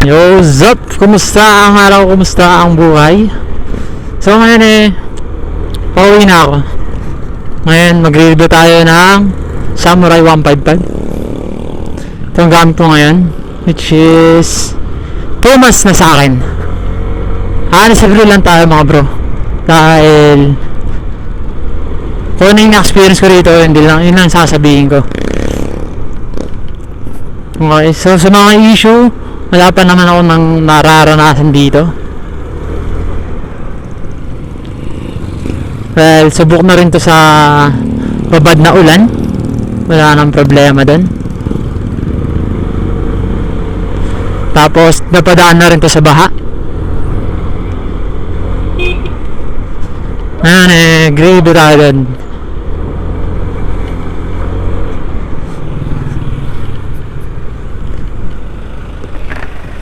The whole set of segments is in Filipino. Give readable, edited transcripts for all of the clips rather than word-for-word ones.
Yo, Zop! Kumusta ang araw? Kumusta ang buhay? So ngayon pauwi na ako. Ngayon magre-review tayo ng Samurai 155. Ito ang gamit ko ngayon, which is 2 months na sa akin. Nasa-review lang tayo mga bro, dahil kung ano yung experience ko rito, yun lang sasabihin ko. Okay, so sa mga issue, wala pa naman ako nang nararanasan dito. Well, subok na rin to sa babad na ulan. Wala nang problema dun. Tapos napadaan na rin to sa baha. Ayan grade tayo dun.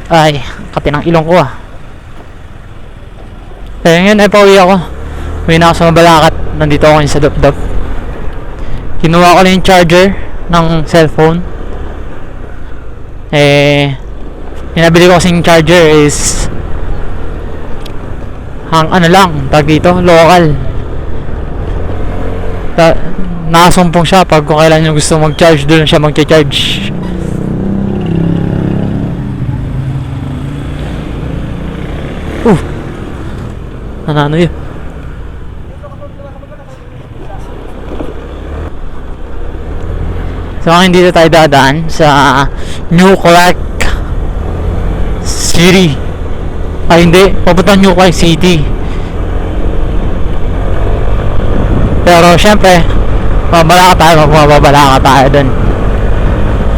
Ay, kapi ng ilong ko Kaya ngayon pauwi ako. Uwi na ako sa Mabalacat. Nandito ako sa Dop-Dop. Kinuha ko lang yung charger ng cellphone. Yung nabili ko kasing charger is tag dito, local. Nakasumpong siya pag kung kailan nyo gusto mag-charge, doon siya mag-charge. Ano yun? So ngayon dito tayo dadaan sa New Clark City. Ay hindi, papunta New Clark City. Pero syempre mababalaka tayo dun.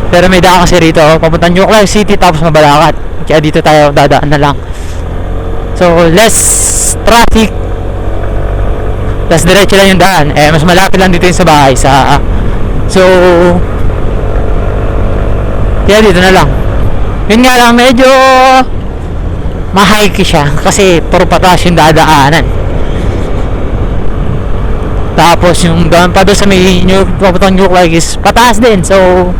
Pero may daan kasi rito, papunta New Clark City tapos Mabalacat. Kaya dito tayo dadaan na lang. So less traffic, tas diretso lang yung daan. Mas malapit lang dito yung sa bahay so kaya dito na lang. Yun nga lang, medyo ma-hike siya kasi puro pataas yung dadaanan. Tapos yung daan pa doon sa may papuntang New Clark is pataas din. So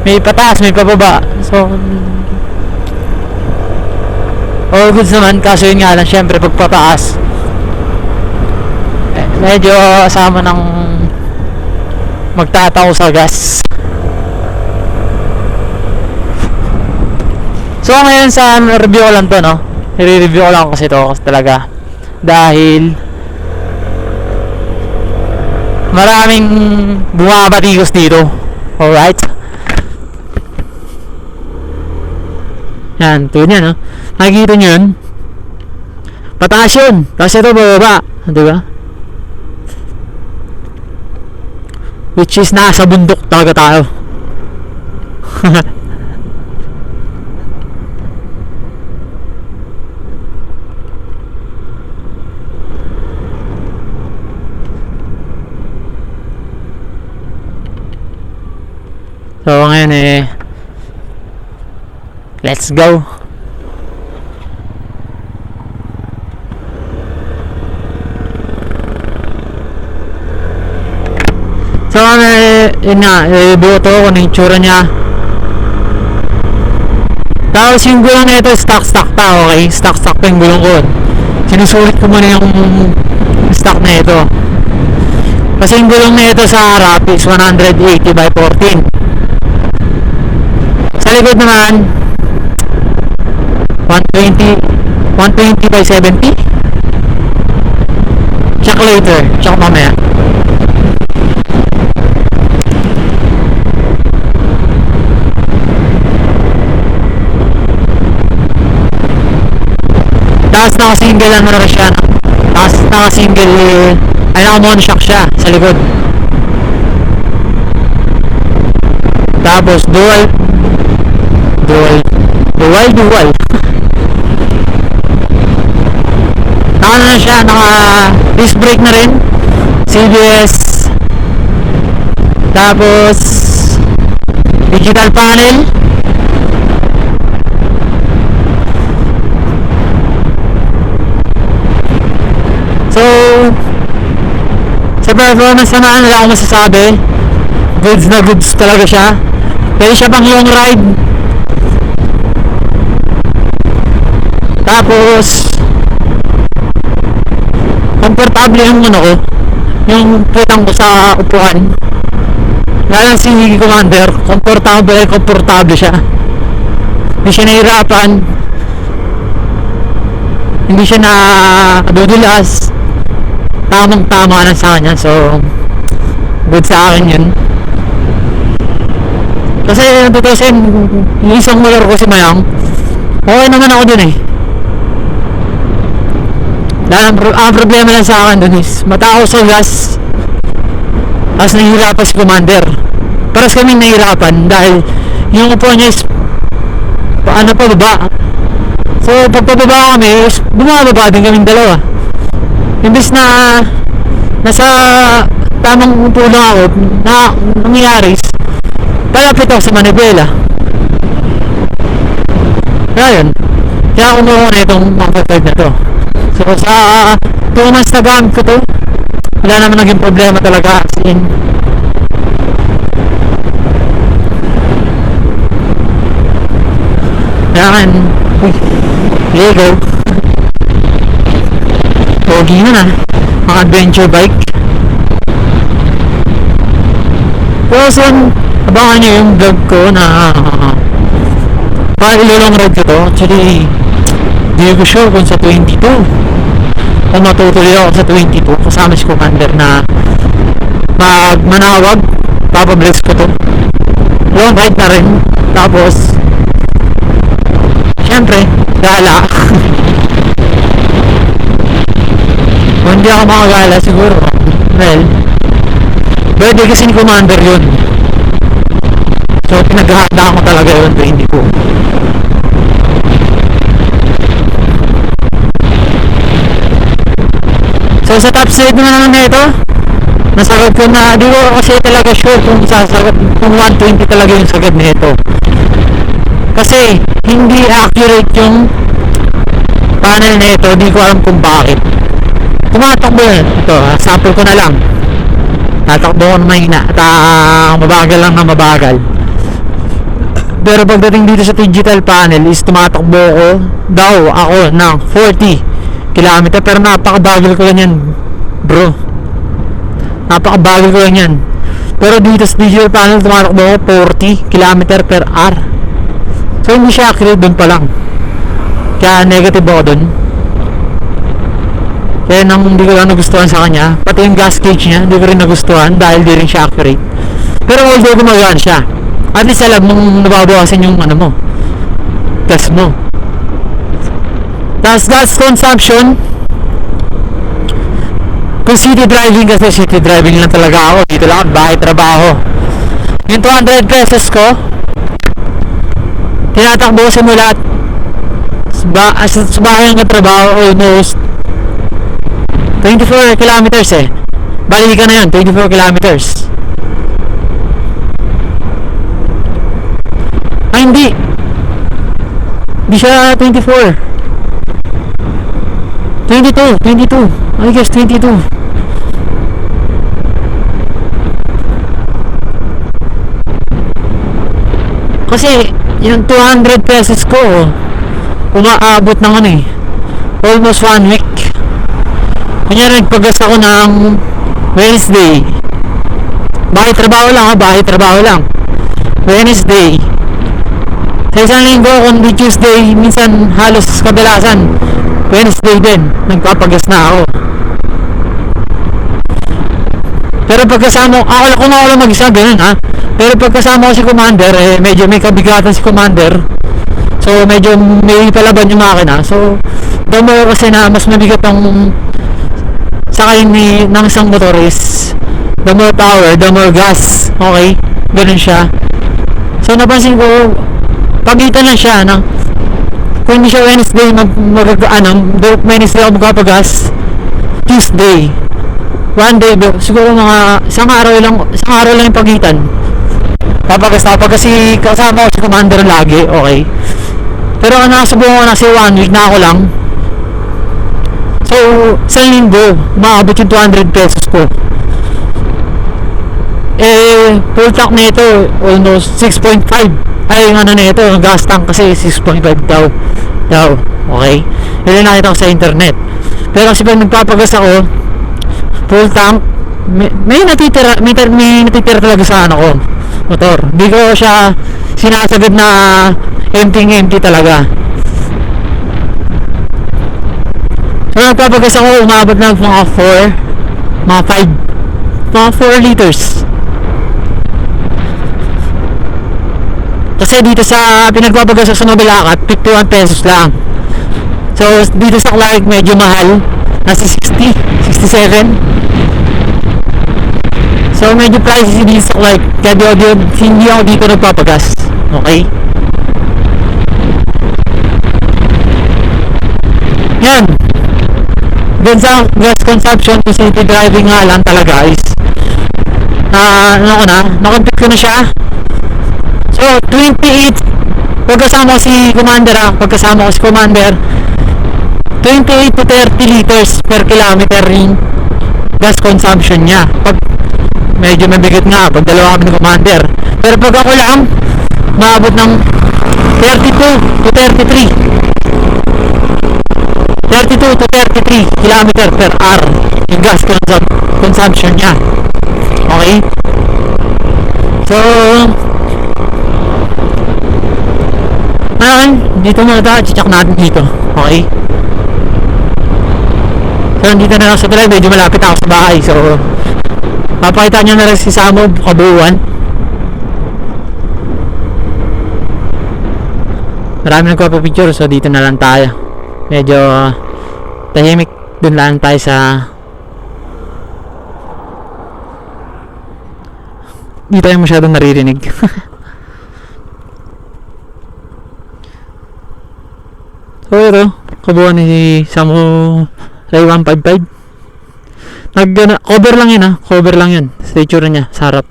may pataas, may pababa. So all goods naman, kaso yun nga lang, syempre pag pataas medyo kasama ng magtataw sa gas. So ngayon sa review ko lang to, i-review ko lang kasi to talaga, dahil maraming bumabatikos dito. Alright, yan, tulad yan, nakikita nyo yun, pataas yun, tapos ito bababa, diba? Which is nasa bundok talaga tayo. So ngayon let's go. So yun nga, i-review ko kung yung itsura nya. Tapos yung gulong na ito, stock pa, okay? Stock pa yung gulong ko. Sinusulit ko muna yung stock na ito, kasi yung gulong na ito sa harap is 180 by 14. Sa likod naman 120 by 70. Check later, check mamaya. Tapos naka-single rin siya. Tapos naka-single, naka-monoshock siya sa likod. Tapos dual na siya, naka-disc brake na rin, CBS. Tapos digital panel. So sa performance naman, wala akong masasabi. Goods na goods talaga siya. Pwede siya pang long ride. Tapos komportable yung ano ko, yung putang ko sa upuan. Lalo si Commander, komportable siya. Hindi siya nahirapan, hindi siya na dudulas, tamang tama na sa kanya. So good sa akin yun. Kasi tutusin, yung isang motor ko si Mayang, okay naman ako dun eh. Dahil ang problema lang sa akin dun is mata ako sa gas, tapos nahihirapan si Commander. Paras kaming nahihirapan dahil yung upuan niya is paano pa baba. So pag pababa kami, bumababa din kaming dalawa. Imbis na nasa tamang upo lang ako, na nangyayari palapit ako sa manibela. Kaya yun, kaya kumuha na itong Mach 5 na to. So sa 2 months na gamit ko to, wala naman naging problema talaga. As in, yan, Lego pogi na mga adventure bike. So abangan nyo yung vlog ko na ilulong road ko to. Actually hindi ko sure kung sa 22 kung matutuloy ako sa 22 kasama si Commander na manawag. Papabless ko to, long ride na rin. Tapos syempre gala. Kung hindi ako makagala siguro, well, pwede kasi ni Commander yun. So pinaghahanda ko talaga yun 22. So sa top speed naman na ito, nasagad ko na, di ko kasi talaga sure kung sasagad, kung 120 talaga yung sagad nito. Kasi hindi accurate yung panel na ito, di ko alam kung bakit. Tumatakbo yun. Ito, sample ko na lang. Tatakbo ko na mahina at mabagal lang na mabagal. Pero pagdating dito sa digital panel is tumatakbo ko daw ako ng 40 km, pero napakabagal ko lang yan, bro. Napakabagal ko lang yan. Pero dito sa digital panel tumatakbo ko 40 km per hour. So hindi siya accurate dun pa lang. Kaya negative ako dun. Kaya nang hindi ko lang nagustuhan sa kanya, pati yung gas gauge niya hindi ko rin nagustuhan dahil di rin siya accurate. Pero although gumagaan siya, at least alam mong nababawasan yung ano mo, gas mo. Tapos gas consumption, kung city driving, kasi city driving lang talaga ako, dito lang bahay trabaho, yung 200 pesos ko tinatakbo ko simula sa bahay ng trabaho almost 24 kilometers eh. Bali ka na yun, 24 kilometers. Ay hindi siya 24, 22 I guess 22. Kasi yung 200 pesos ko umaabot ng ano eh, almost 1 week. Kanya nagpagas ako ng Wednesday, bahay trabaho lang Wednesday. Sa isang linggo, kung di Tuesday, minsan halos kadalasan Wednesday din nagpapagas na ako. Pero pagkasama ako lang mag-isa, ganun ha. Pero pagkasama ko si Commander, medyo may kabigatan si Commander, so medyo may palaban yung makina. So damo kasi na mas mabigat ang sakay ng isang motor is the more power, the more gas. Okay, ganun siya. So napansin ko, pagitan lang siya ng, kung hindi siya Wednesday Wednesday ako magpapagas, Tuesday, one day, siguro mga isang araw lang yung pagitan, papagas kasi kasama ko si Commander lagi. Okay, pero nakasubukan ko na kasi 1 week na ako lang. So sa linggo maabot yung 200 pesos ko. Full tank nito almost 6.5. Ay yung ano nito, ang gas tank kasi 6.5 daw. Okay, Yun yung nakita ko sa internet. Pero kasi pag nagpapagas ako, full tank, may natitira talaga sa ano ko, motor. Hindi ko siya sinasagad na empty talaga. So nagpapagas ako, umabot ng mga 4 liters. Kasi dito sa pinagpapagas sa Mabalacat, 51 pesos lang. So dito sa Clark medyo mahal, nasa 60, 67. So medyo pricey dito sa Clark, kaya hindi ako dito nagpapagas. Okay? Yan. Then sa gas consumption, city driving nga lang talaga is na-compute ko na siya. So 28, pagkasama ko si Commander, 28 to 30 liters per kilometer ring gas consumption niya. Pag medyo mabigat nga, pag dalawa kami ng Commander. Pero pag ako lang, maabot ng 32 to 33 kilometer per hour yung gas consumption niya. Okay? So dito muna tayo, check natin dito. Okay? So dito na lang sa drive, medyo malapit ako sa bahay. So papakita nyo na rin si Samo kabuuan. Marami nagpapapicture, so dito na lang tayo. Medyo tahimik, dun lang tayo sa di tayo masyadong naririnig. So ito, kabuuan ni Samo Ray 155. Cover lang yun, cover lang yun. Stature niya sa harap.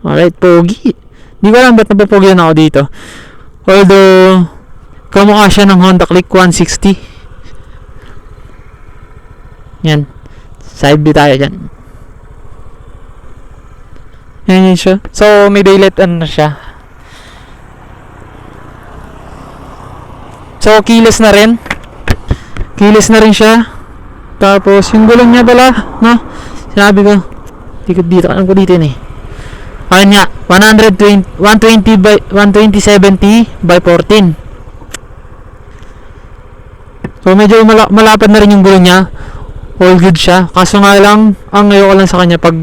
Alright, pogi. Di ko alam ba't napapogi na ako dito. Although kamukha siya ng Honda Click 160. Yan, side view tayo dyan. Yan siya. So may daylight na siya. So keyless na rin siya. Tapos yung gulong niya pala, no? Sinabi ko dito alam ko dito yun eh. Ayun nga, 120 by 120/70 by 14. So medyo malapad na rin yung gulong niya. All good siya. Kaso nga lang, ang ayoko lang sa kanya pag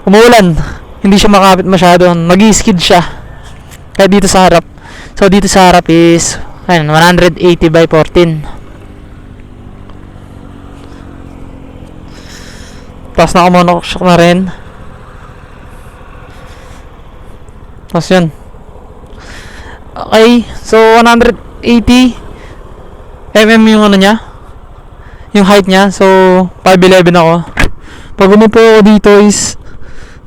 umuulan, hindi siya makapit masyado. Mag-skid siya. Kaya dito sa harap. So dito sa harap is 180 by 14. Tapos naka-monoshock na rin. Tapos yun. Okay, so 180 mm yung ano niya, yung height niya. So 5'11 ako. Pag umupo ako dito is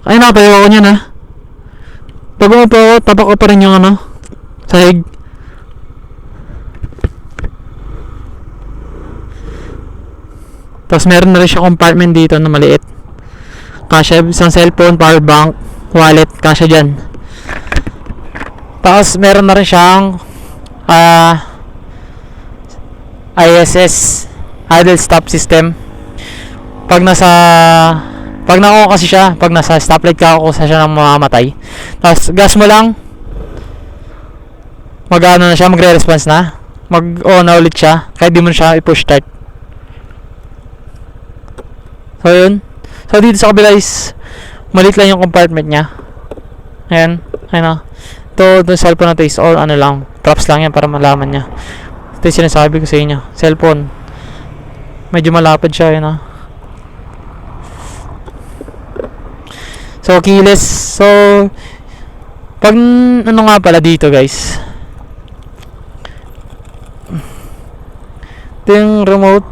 napatayo ako niyan Pag umupo ako, tapak ko pa rin yung sahig. Tapos meron na rin siya compartment dito na maliit. Kasya isang cellphone, power bank, wallet, kasya dyan. Tapos meron na rin siyang ISS, idle stop system. Pag nakuha kasi siya, pag nasa stoplight ka, kukusa siya ng mamamatay. Tapos gas mo lang, mag-ano na siya, magre-response na, mag-on na ulit siya, kahit di mo siya i-push start. So yun. So dito sa kabila is maliit lang yung compartment niya. Ayan, ito cellphone na ito is all lang, props lang yan para malaman niya. Ito yung sinasabi ko sa inyo, cellphone medyo malapad siya, So keyless. So pag nga pala dito guys, ito yung remote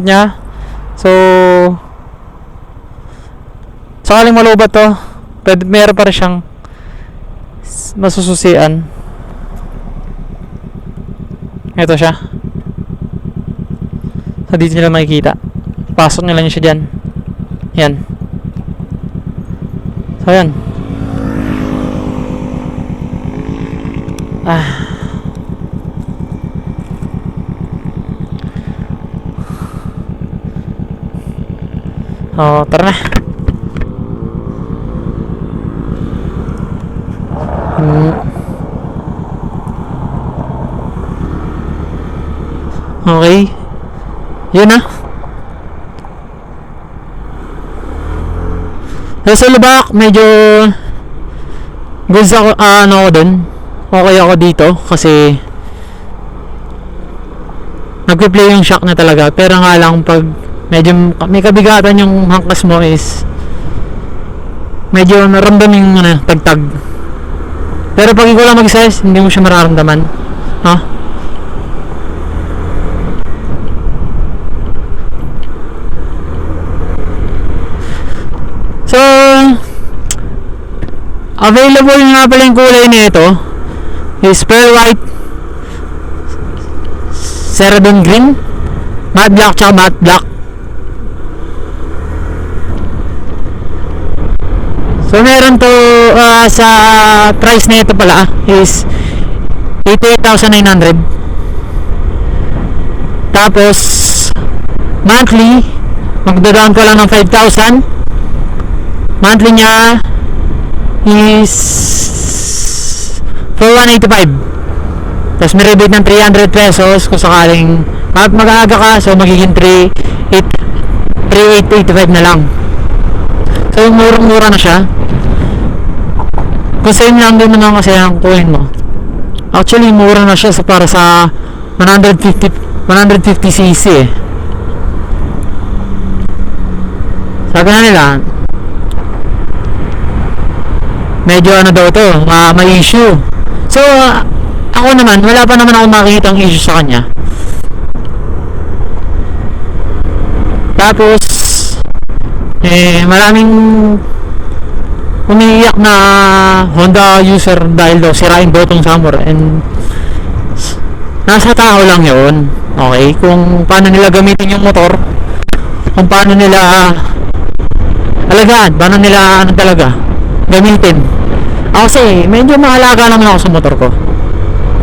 nya. So sakaling malubat to, meron pa rin siyang masususian. Ito siya. So dito nyo lang makikita, pasok nyo lang siya dyan. Yan. So yan. Oh, tara na. Okay. Yun na. Sa Lubak, medyo goods ako, ano ako dun. Okay ako dito kasi nagpe-play yung shock na talaga. Pero nga lang pag medyo may kabigatan yung hangkas mo is medyo naramdam yung tagtag. Pero pag ikaw lang mag-size, hindi mo siya mararamdaman. Ha? So, available nga pala yung kulay nito is pearl white, celadon green, matte black, tsaka matte black. So, meron to sa price nito pala is 88,900. Tapos, monthly, magdadaan ka lang ng 5,000. Monthly niya is 4,185. Tapos may rebate ng 300 pesos kung sakaling mag-aaga ka, so magiging 3,885 na lang. So murang-mura na siya. Kung same lang din naman kasi ang coin mo. Actually mura na siya para sa 150cc eh. Sabi na nila medyo ano daw to, may issue. So, ako naman, wala pa naman ako makikita ang issue sa kanya. Tapos, maraming umiiyak na Honda user dahil daw sirain daw tong Samurai. And nasa tao lang yun. Okay? Kung paano nila gamitin yung motor, kung paano nila alagaan, paano nila ano talaga gamitin. Ako kasi medyo maalaga naman ako sa motor ko.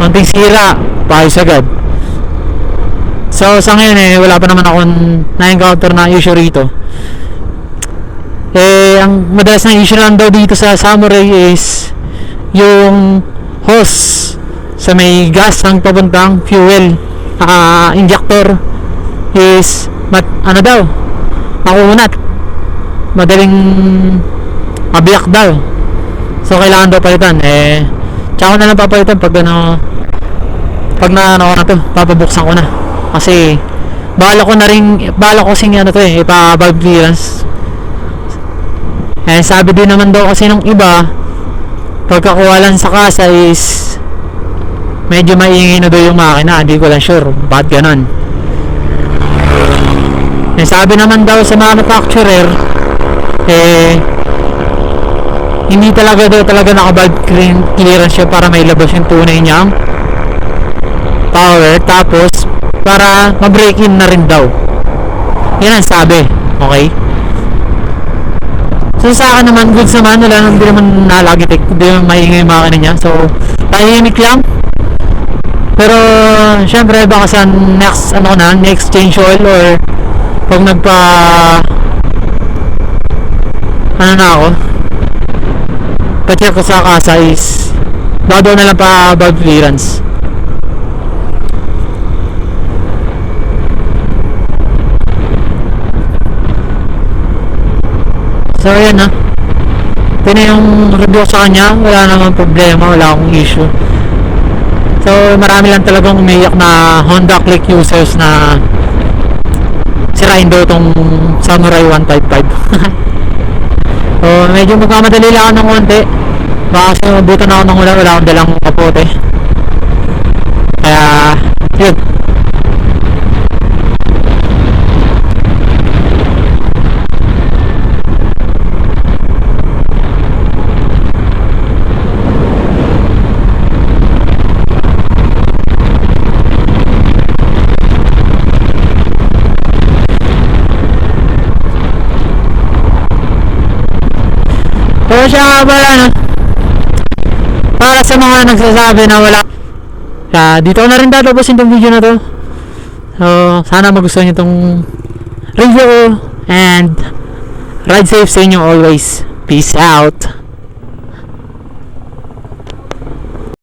Konting sira, paayos agad. So sa ngayon wala pa naman akong na-encounter na issue rito. Ang madalas na issue lang daw dito sa Samurai is yung hose sa may gas ng papuntang fuel injector is ano daw, makunat, madaling mabiyak daw. So kailangan daw palitan. Tsaka na lang papalitan pag na to, papabuksan ko na. Kasi bala ko kasing ano to ipa-valve clearance. Sabi din naman daw kasi nung iba, pagkakuwalan sa kasa is medyo maingay na daw yung makina. Hindi ko lang sure bakit ganon. Sabi naman daw sa manufacturer hindi talaga naka-valve clearance siya para may labas yung tunay niyang power, tapos para ma-break in na rin daw. Yan ang sabi. Okay? So sa akin naman, goods naman, hindi naman nalagitik, hindi naman maingay yung makina niya. So tahimik lang. Pero syempre baka sa next change oil or pag ako pa-check ko sa kasa is baka na lang pa valve clearance. So ayan na, ito na yung review sa kanya. Wala namang problema, wala akong issue. So marami lang talagang umiyak na Honda Click users na sirain daw itong Samurai 155. So medyo magmamadali lang ako ng konti. Baka kasi mabutan ako ng wala akong dalang kapote. Kaya yun. So siya pala para sa mga nagsasabi na wala, dito ko na rin tatapusin itong video na to. So sana magustuhan nyo itong review ko, and Ride safe sa inyo always. Peace out.